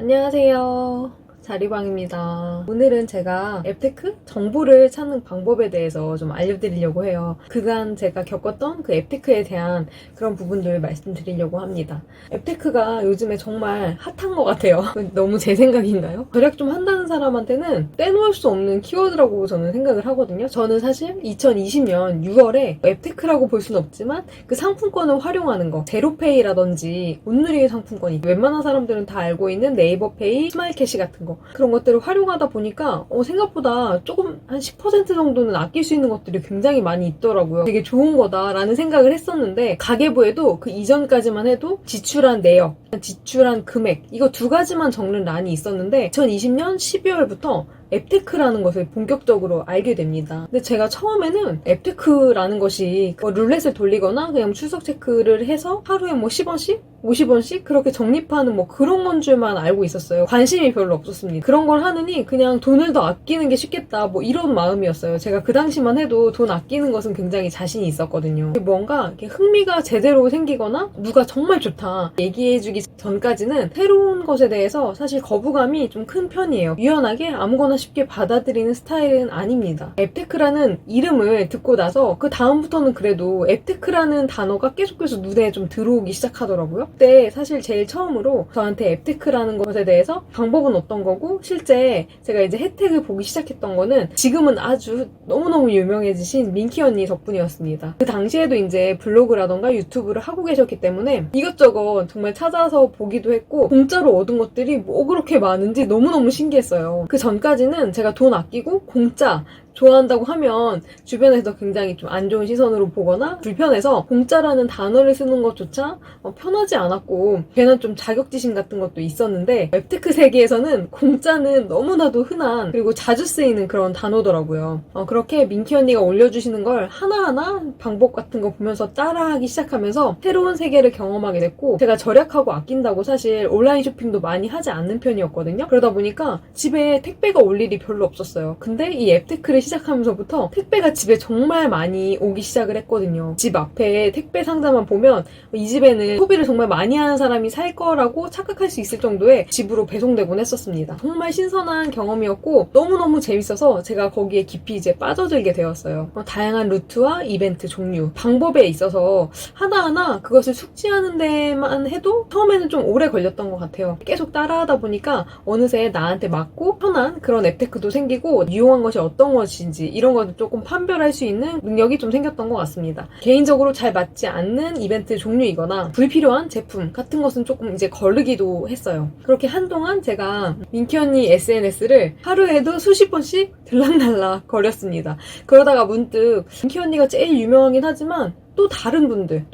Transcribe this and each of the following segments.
안녕하세요. 자리방입니다. 오늘은 제가 앱테크 정보를 찾는 방법에 대해서 좀 알려드리려고 해요. 그간 제가 겪었던 그 앱테크에 대한 그런 부분들 말씀드리려고 합니다. 앱테크가 요즘에 정말 핫한 것 같아요. 너무 제 생각인가요? 절약 좀 한다는 사람한테는 떼놓을 수 없는 키워드라고 저는 생각을 하거든요. 저는 사실 2020년 6월에 앱테크라고 볼 수는 없지만 그 상품권을 활용하는 거, 제로페이라든지 온누리의 상품권이 웬만한 사람들은 다 알고 있는 네이버페이, 스마일캐시 같은 거 그런 것들을 활용하다 보니까 생각보다 조금 한 10% 정도는 아낄 수 있는 것들이 굉장히 많이 있더라고요. 되게 좋은 거다라는 생각을 했었는데 가계부에도 그 이전까지만 해도 지출한 내역, 지출한 금액 이거 두 가지만 적는 란이 있었는데 2020년 12월부터 앱테크라는 것을 본격적으로 알게 됩니다. 근데 제가 처음에는 앱테크라는 것이 룰렛을 돌리거나 그냥 출석 체크를 해서 하루에 10원씩? 50원씩? 그렇게 적립하는 그런 건 줄만 알고 있었어요. 관심이 별로 없었습니다. 그런 걸 하느니 그냥 돈을 더 아끼는 게 쉽겠다 이런 마음이었어요. 제가 그 당시만 해도 돈 아끼는 것은 굉장히 자신이 있었거든요. 뭔가 이렇게 흥미가 제대로 생기거나 누가 정말 좋다 얘기해주기 전까지는 새로운 것에 대해서 사실 거부감이 좀 큰 편이에요. 유연하게 아무거나 쉽게 받아들이는 스타일은 아닙니다. 앱테크라는 이름을 듣고 나서 그 다음부터는 그래도 앱테크라는 단어가 계속해서 눈에 좀 들어오기 시작하더라고요. 그때 사실 제일 처음으로 저한테 앱테크라는 것에 대해서 방법은 어떤 거고 실제 제가 이제 혜택을 보기 시작했던 거는 지금은 아주 너무너무 유명해지신 민키 언니 덕분이었습니다. 그 당시에도 이제 블로그라던가 유튜브를 하고 계셨기 때문에 이것저것 정말 찾아서 보기도 했고 공짜로 얻은 것들이 뭐 그렇게 많은지 너무너무 신기했어요. 그 전까지는 제가 돈 아끼고 공짜 좋아한다고 하면 주변에서 굉장히 좀 안 좋은 시선으로 보거나 불편해서 공짜라는 단어를 쓰는 것조차 편하지 않았고 괜한 좀 자격지심 같은 것도 있었는데 웹테크 세계에서는 공짜는 너무나도 흔한 그리고 자주 쓰이는 그런 단어더라고요. 그렇게 민키 언니가 올려주시는 걸 하나하나 방법 같은 거 보면서 따라하기 시작하면서 새로운 세계를 경험하게 됐고 제가 절약하고 아낀다고 사실 온라인 쇼핑도 많이 하지 않는 편이었거든요. 그러다 보니까 집에 택배가 올 일이 별로 없었어요. 근데 이 앱테크를 시작하면서부터 택배가 집에 정말 많이 오기 시작을 했거든요. 집 앞에 택배 상자만 보면 이 집에는 소비를 정말 많이 하는 사람이 살 거라고 착각할 수 있을 정도의 집으로 배송되곤 했었습니다. 정말 신선한 경험이었고 너무너무 재밌어서 제가 거기에 깊이 이제 빠져들게 되었어요. 다양한 루트와 이벤트 종류, 방법에 있어서 하나하나 그것을 숙지하는 데만 해도 처음에는 좀 오래 걸렸던 것 같아요. 계속 따라하다 보니까 어느새 나한테 맞고 편한 그런 앱테크도 생기고 유용한 것이 어떤 것인지 이런 것도 조금 판별할 수 있는 능력이 좀 생겼던 것 같습니다. 개인적으로 잘 맞지 않는 이벤트 종류이거나 불필요한 제품 같은 것은 조금 이제 거르기도 했어요. 그렇게 한동안 제가 민키 언니 SNS를 하루에도 수십 번씩 들락날락 거렸습니다. 그러다가 문득 민키 언니가 제일 유명하긴 하지만 또 다른 분들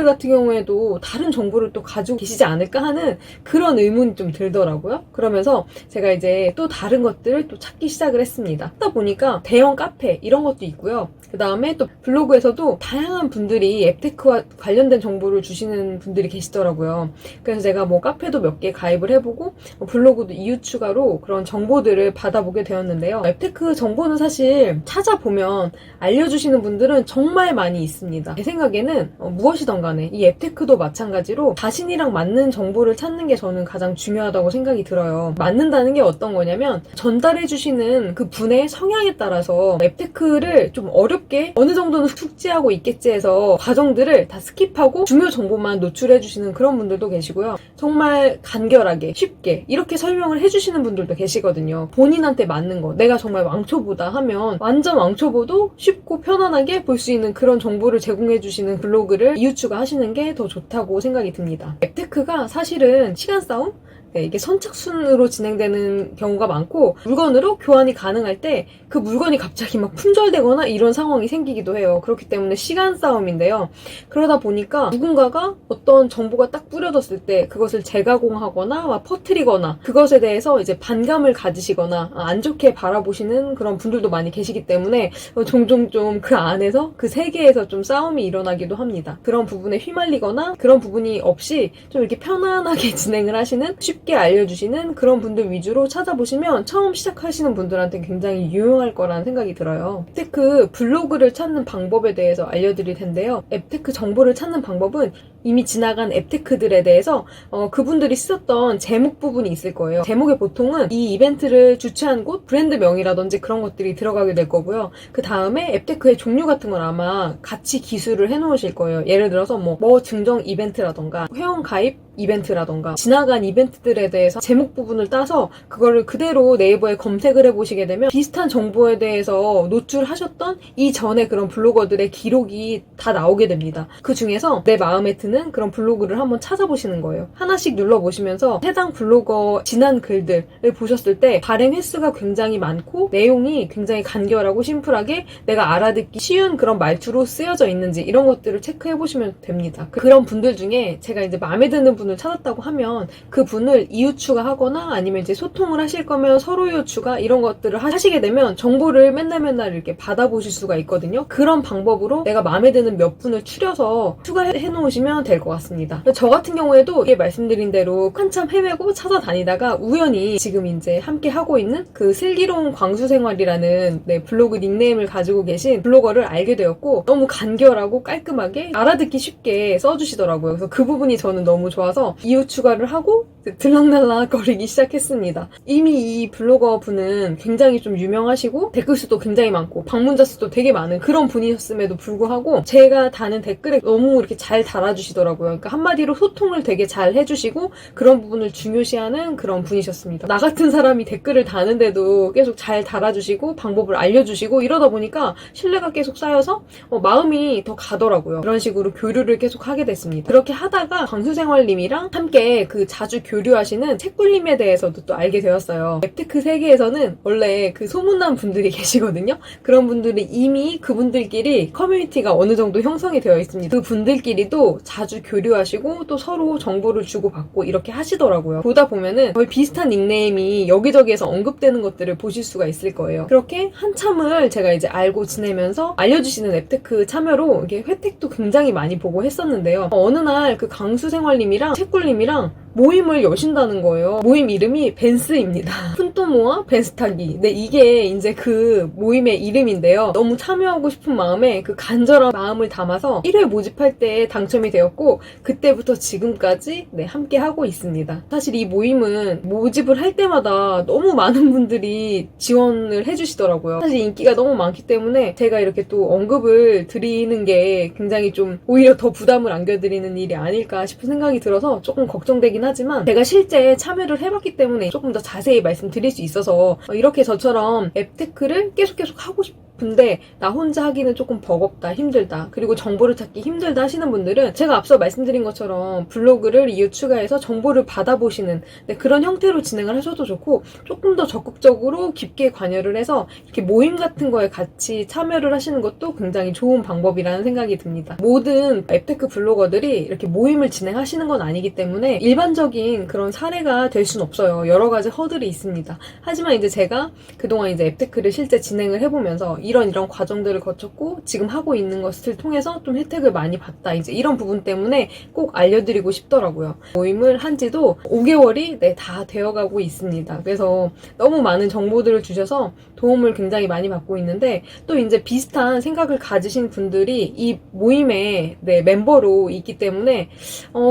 같은 경우에도 다른 정보를 또 가지고 계시지 않을까 하는 그런 의문이 좀 들더라고요. 그러면서 제가 이제 또 다른 것들을 또 찾기 시작을 했습니다. 하다 보니까 대형 카페 이런 것도 있고요. 그 다음에 또 블로그에서도 다양한 분들이 앱테크와 관련된 정보를 주시는 분들이 계시더라고요. 그래서 제가 카페도 몇 개 가입을 해보고 블로그도 이유 추가로 그런 정보들을 받아보게 되었는데요. 앱테크 정보는 사실 찾아보면 알려주시는 분들은 정말 많이 있습니다. 제 생각에는 무엇이든 간에 이 앱테크도 마찬가지로 자신이랑 맞는 정보를 찾는 게 저는 가장 중요하다고 생각이 들어요. 맞는다는 게 어떤 거냐면 전달해주시는 그 분의 성향에 따라서 앱테크를 좀 어렵게 어느 정도는 숙지하고 있겠지 해서 과정들을 다 스킵하고 중요 정보만 노출해주시는 그런 분들도 계시고요. 정말 간결하게 쉽게 이렇게 설명을 해주시는 분들도 계시거든요. 본인한테 맞는 거 내가 정말 왕초보다 하면 완전 왕초보도 쉽고 편안하게 볼 수 있는 그런 정보를 제공해주시는 블로그를 이웃추가 하시는 게 더 좋다고 생각이 듭니다. 앱테크가 사실은 시간 싸움? 이게 선착순으로 진행되는 경우가 많고 물건으로 교환이 가능할 때 그 물건이 갑자기 품절되거나 이런 상황이 생기기도 해요. 그렇기 때문에 시간 싸움인데요. 그러다 보니까 누군가가 어떤 정보가 딱 뿌려졌을 때 그것을 재가공하거나 퍼뜨리거나 그것에 대해서 이제 반감을 가지시거나 안 좋게 바라보시는 그런 분들도 많이 계시기 때문에 종종 좀 그 안에서 그 세계에서 좀 싸움이 일어나기도 합니다. 그런 부분에 휘말리거나 그런 부분이 없이 좀 이렇게 편안하게 진행을 하시는 쉽게 알려주시는 그런 분들 위주로 찾아보시면 처음 시작하시는 분들한테 굉장히 유용할 거라는 생각이 들어요. 앱테크 블로그를 찾는 방법에 대해서 알려드릴 텐데요. 앱테크 정보를 찾는 방법은 이미 지나간 앱테크들에 대해서 그분들이 쓰셨던 제목 부분이 있을 거예요. 제목에 보통은 이 이벤트를 주최한 곳, 브랜드명이라든지 그런 것들이 들어가게 될 거고요. 그 다음에 앱테크의 종류 같은 걸 아마 같이 기술을 해놓으실 거예요. 예를 들어서 뭐 증정 이벤트라던가 회원 가입 이벤트라던가 지나간 이벤트들에 대해서 제목 부분을 따서 그거를 그대로 네이버에 검색을 해보시게 되면 비슷한 정보에 대해서 노출하셨던 이전에 그런 블로거들의 기록이 다 나오게 됩니다. 그 중에서 내 마음에 드는 그런 블로그를 한번 찾아보시는 거예요. 하나씩 눌러보시면서 해당 블로거 지난 글들을 보셨을 때 발행 횟수가 굉장히 많고 내용이 굉장히 간결하고 심플하게 내가 알아듣기 쉬운 그런 말투로 쓰여져 있는지 이런 것들을 체크해보시면 됩니다. 그런 분들 중에 제가 이제 마음에 드는 분을 찾았다고 하면 그 분을 이웃 추가하거나 아니면 이제 소통을 하실 거면 서로 이웃 추가 이런 것들을 하시게 되면 정보를 맨날 이렇게 받아보실 수가 있거든요. 그런 방법으로 내가 마음에 드는 몇 분을 추려서 추가해 놓으시면 될 것 같습니다. 저 같은 경우에도 말씀드린 대로 한참 헤매고 찾아다니다가 우연히 지금 이제 함께 하고 있는 그 슬기로운 광수생활이라는 블로그 닉네임을 가지고 계신 블로거를 알게 되었고 너무 간결하고 깔끔하게 알아듣기 쉽게 써주시더라고요. 그래서 그 부분이 저는 너무 좋아서 이웃 추가를 하고 들락날락 거리기 시작했습니다. 이미 이 블로거 분은 굉장히 좀 유명하시고 댓글 수도 굉장히 많고 방문자 수도 되게 많은 그런 분이셨음에도 불구하고 제가 다는 댓글에 너무 이렇게 잘 달아주시더라고요. 그러니까 한마디로 소통을 되게 잘 해주시고 그런 부분을 중요시하는 그런 분이셨습니다. 나 같은 사람이 댓글을 다는데도 계속 잘 달아주시고 방법을 알려주시고 이러다 보니까 신뢰가 계속 쌓여서 마음이 더 가더라고요. 그런 식으로 교류를 계속 하게 됐습니다. 그렇게 하다가 광수생활님이랑 함께 그 자주 교류하시는 책꿀님에 대해서도 또 알게 되었어요. 앱테크 세계에서는 원래 그 소문난 분들이 계시거든요. 그런 분들이 이미 그분들끼리 커뮤니티가 어느 정도 형성이 되어 있습니다. 그 분들끼리도 자주 교류하시고 또 서로 정보를 주고받고 이렇게 하시더라고요. 보다 보면은 거의 비슷한 닉네임이 여기저기에서 언급되는 것들을 보실 수가 있을 거예요. 그렇게 한참을 제가 이제 알고 지내면서 알려주시는 앱테크 참여로 이게 혜택도 굉장히 많이 보고 했었는데요. 어느 날 그 강수생활님이랑 책꿀님이랑 모임을 여신다는 거예요. 모임 이름이 벤스입니다. 푼또모와 벤스타기. 네, 이게 이제 그 모임의 이름인데요. 너무 참여하고 싶은 마음에 그 간절한 마음을 담아서 1회 모집할 때 당첨이 되었고 그때부터 지금까지 함께 하고 있습니다. 사실 이 모임은 모집을 할 때마다 너무 많은 분들이 지원을 해주시더라고요. 사실 인기가 너무 많기 때문에 제가 이렇게 또 언급을 드리는 게 굉장히 좀 오히려 더 부담을 안겨드리는 일이 아닐까 싶은 생각이 들어서 조금 걱정되긴 하지만 제가 실제 참여를 해봤기 때문에 조금 더 자세히 말씀드릴 수 있어서 이렇게 저처럼 앱테크를 계속 하고 싶은데 나 혼자 하기는 조금 버겁다, 힘들다, 그리고 정보를 찾기 힘들다 하시는 분들은 제가 앞서 말씀드린 것처럼 블로그를 이웃 추가해서 정보를 받아보시는 그런 형태로 진행을 하셔도 좋고 조금 더 적극적으로 깊게 관여를 해서 이렇게 모임 같은 거에 같이 참여를 하시는 것도 굉장히 좋은 방법이라는 생각이 듭니다. 모든 앱테크 블로거들이 이렇게 모임을 진행하시는 건 아니기 때문에 일반적인 그런 사례가 될 수는 없어요. 여러 가지 허들이 있습니다. 하지만 이제 제가 그동안 이제 앱테크를 실제 진행을 해보면서 이런 과정들을 거쳤고 지금 하고 있는 것을 통해서 좀 혜택을 많이 봤다. 이제 이런 부분 때문에 꼭 알려드리고 싶더라고요. 모임을 한 지도 5개월이 다 되어가고 있습니다. 그래서 너무 많은 정보들을 주셔서 도움을 굉장히 많이 받고 있는데 또 이제 비슷한 생각을 가지신 분들이 이 모임의 멤버로 있기 때문에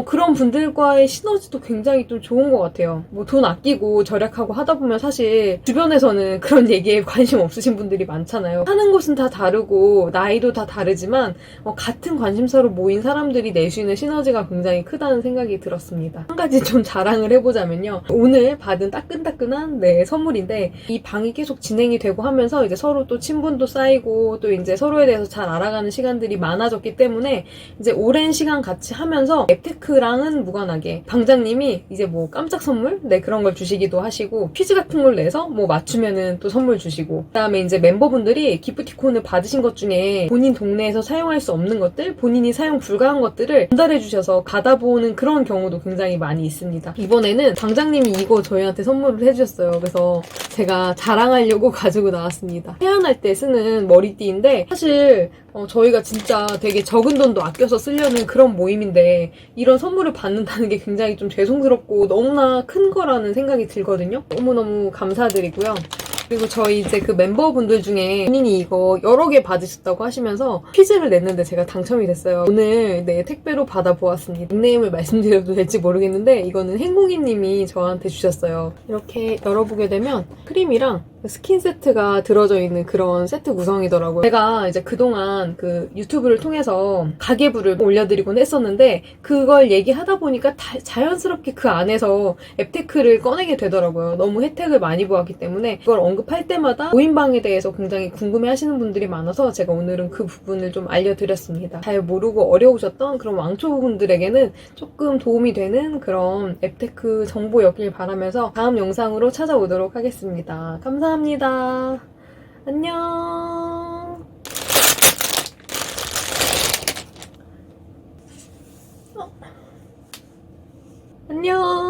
그런 분들과의 시너지도 굉장히 좀 좋은 것 같아요. 뭐 돈 아끼고 절약하고 하다 보면 사실 주변에서는 그런 얘기에 관심 없으신 분들이 많잖아요. 하는 곳은 다 다르고 나이도 다 다르지만 같은 관심사로 모인 사람들이 낼 수 있는 시너지가 굉장히 크다는 생각이 들었습니다. 한 가지 좀 자랑을 해보자면요. 오늘 받은 따끈따끈한 선물인데 이 방이 계속 진행이 되고 하면서 이제 서로 또 친분도 쌓이고 또 이제 서로에 대해서 잘 알아가는 시간들이 많아졌기 때문에 이제 오랜 시간 같이 하면서 앱테크랑은 무관하게 방장님이 이제 뭐 깜짝 선물? 그런 걸 주시기도 하시고 퀴즈 같은 걸 내서 뭐 맞추면은 또 선물 주시고 그다음에 이제 멤버분들이 기프티콘을 받으신 것 중에 본인 동네에서 사용할 수 없는 것들, 본인이 사용 불가한 것들을 전달해 주셔서 받아보는 그런 경우도 굉장히 많이 있습니다. 이번에는 방장님이 이거 저희한테 선물을 해주셨어요. 그래서 제가 자랑하려고 가지고 나왔습니다. 세안할 때 쓰는 머리띠인데 사실 저희가 진짜 되게 적은 돈도 아껴서 쓰려는 그런 모임인데 이런 선물을 받는다는 게 굉장히 좀 죄송스럽고 너무나 큰 거라는 생각이 들거든요. 너무너무 감사드리고요. 그리고 저희 이제 그 멤버분들 중에 본인이 이거 여러 개 받으셨다고 하시면서 퀴즈를 냈는데 제가 당첨이 됐어요. 오늘 네, 택배로 받아보았습니다. 닉네임을 말씀드려도 될지 모르겠는데 이거는 행공이님이 저한테 주셨어요. 이렇게 열어보게 되면 크림이랑 스킨 세트가 들어져 있는 그런 세트 구성이더라고요. 제가 이제 그동안 그 유튜브를 통해서 가계부를 올려드리곤 했었는데 그걸 얘기하다 보니까 자연스럽게 그 안에서 앱테크를 꺼내게 되더라고요. 너무 혜택을 많이 보았기 때문에 그걸 언급할 때마다 모임방에 대해서 굉장히 궁금해 하시는 분들이 많아서 제가 오늘은 그 부분을 좀 알려드렸습니다. 잘 모르고 어려우셨던 그런 왕초보분들에게는 조금 도움이 되는 그런 앱테크 정보였길 바라면서 다음 영상으로 찾아오도록 하겠습니다. 감사합니다. 안녕. 안녕.